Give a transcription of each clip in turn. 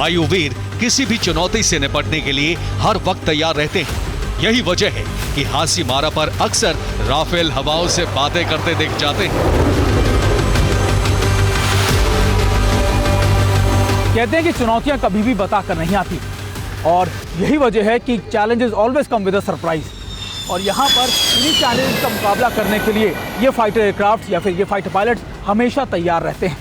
वायुवीर किसी भी चुनौती से निपटने के लिए हर वक्त तैयार रहते हैं। यही वजह है कि हाशीमारा पर अक्सर राफेल हवाओं से बातें करते दिख जाते हैं। कहते हैं कि चुनौतियां कभी भी बताकर नहीं आती और यही वजह है कि challenges always come with a surprise. और यहाँ पर इन्हीं चैलेंजेस का मुकाबला करने के लिए ये फाइटर एयरक्राफ्ट या फिर ये फाइटर पायलट्स हमेशा तैयार रहते हैं।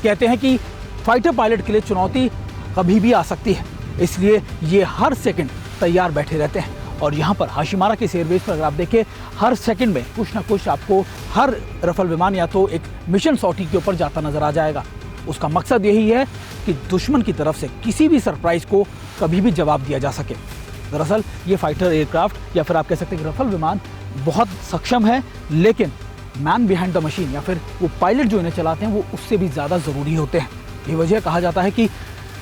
कहते हैं कि फाइटर पायलट के लिए चुनौती कभी भी आ सकती है, इसलिए ये हर सेकंड तैयार बैठे रहते हैं। और यहाँ पर हाशीमारा के एयरबेस पर अगर आप देखें, हर सेकंड में कुछ ना कुछ आपको हर रफेल विमान या तो एक मिशन सॉर्टी के ऊपर जाता नजर आ जाएगा। उसका मकसद यही है कि दुश्मन की तरफ से किसी भी सरप्राइज को कभी भी जवाब दिया जा सके। दरअसल ये फाइटर एयरक्राफ्ट या फिर आप कह सकते हैं कि रफेल विमान बहुत सक्षम है, लेकिन मैन बिहाइंड द मशीन या फिर वो पायलट जो इन्हें चलाते हैं वो उससे भी ज़्यादा ज़रूरी होते हैं। ये वजह कहा जाता है कि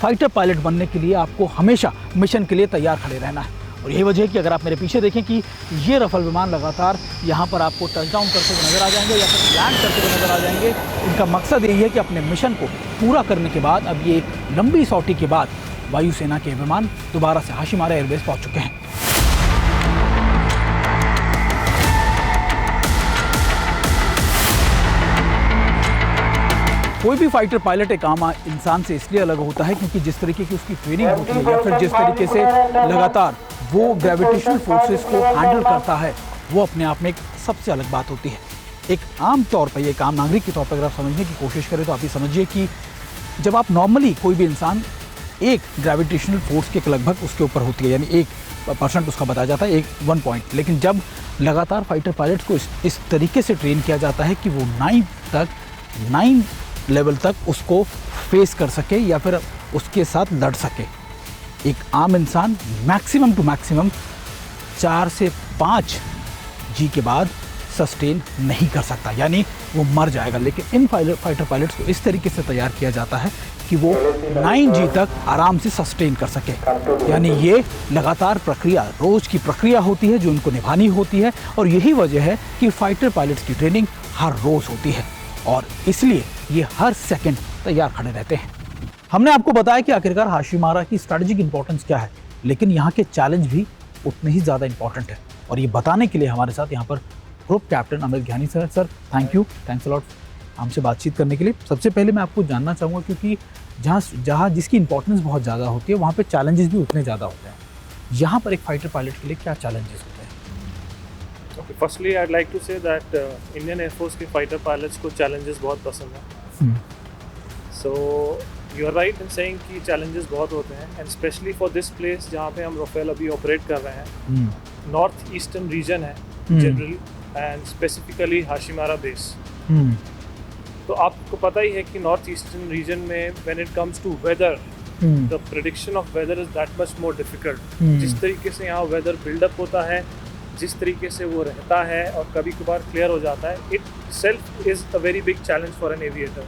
फाइटर पायलट बनने के लिए आपको हमेशा मिशन के लिए तैयार खड़े रहना है। और यही वजह है कि अगर आप मेरे पीछे देखें कि ये रफेल विमान लगातार यहाँ पर आपको टचडाउन करते हुए नजर आ जाएंगे या फिर लैंड करते हुए नजर आ जाएंगे। इनका मकसद यही है कि अपने मिशन को पूरा करने के बाद अब ये एक लंबी सॉर्टी के बाद वायुसेना के विमान दोबारा से हाशीमारा एयरबेस पहुँच चुके हैं। कोई भी फाइटर पायलट एक आम इंसान से इसलिए अलग होता है क्योंकि जिस तरीके की उसकी ट्रेनिंग होती है या फिर जिस तरीके से लगातार वो ग्रेविटेशनल फोर्सेस को हैंडल करता है, वो अपने आप में एक सबसे अलग बात होती है। एक आम तौर पर, एक आम नागरिक के तौर पर अगर आप समझने की कोशिश करें तो आप ये समझिए कि जब आप नॉर्मली कोई भी इंसान एक ग्रेविटेशनल फोर्स के लगभग उसके ऊपर होती है, यानी 1% उसका बताया जाता है, 1 पॉइंट। लेकिन जब लगातार फाइटर पायलट्स को इस तरीके से ट्रेन किया जाता है कि वो 9 लेवल तक उसको फेस कर सके या फिर उसके साथ लड़ सके। एक आम इंसान मैक्सिमम टू मैक्सिमम 4 से 5 जी के बाद सस्टेन नहीं कर सकता, यानी वो मर जाएगा। लेकिन इन फाइटर पायलट्स को इस तरीके से तैयार किया जाता है कि वो 9 जी तक आराम से सस्टेन कर सके। यानी ये लगातार प्रक्रिया, रोज़ की प्रक्रिया होती है जो उनको निभानी होती है। और यही वजह है कि फाइटर पायलट्स की ट्रेनिंग हर रोज़ होती है और इसलिए ये हर सेकंड तैयार खड़े रहते हैं। हमने आपको बताया कि आखिरकार हाशीमारा की स्ट्रैटेजिक इंपॉर्टेंस क्या है, लेकिन यहाँ के चैलेंज भी उतने ही ज़्यादा इंपॉर्टेंट है। और ये बताने के लिए हमारे साथ यहाँ पर ग्रुप कैप्टन अमित ज्ञानी sir. Sir thank you, thanks a lot हमसे बातचीत करने के लिए। सबसे पहले मैं आपको जानना चाहूँगा, क्योंकि जहाँ जिसकी इंपॉर्टेंस बहुत ज़्यादा होती है वहाँ पर चैलेंजेस भी उतने ज़्यादा होते हैं। यहाँ पर एक फाइटर पायलट के लिए क्या चैलेंजेस होते हैं? Okay, firstly, I'd like to say that Indian Air Force के fighter pilots को challenges बहुत पसंद हैं। So you are right in saying कि challenges बहुत होते हैं, and especially for this place जहाँ पे हम राफेल अभी operate कर रहे हैं, North Eastern region है generally, and specifically Hashimara base। तो आपको पता ही है कि North Eastern region में when it comes to weather, the prediction of weather is that much more difficult। जिस तरीके से यहाँ weather build up होता है, जिस तरीके से वो रहता है और कभी कभार क्लियर हो जाता है, itself is a very big challenge for an aviator.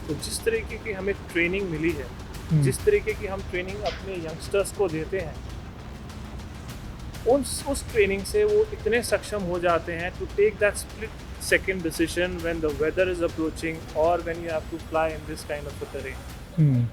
तो जिस तरीके की हमें ट्रेनिंग मिली है, जिस तरीके की हम ट्रेनिंग अपने यंगस्टर्स को देते हैं, उस ट्रेनिंग से वो इतने सक्षम हो जाते हैं to take that split second decision when the weather is approaching और when you have to fly in this kind of a terrain.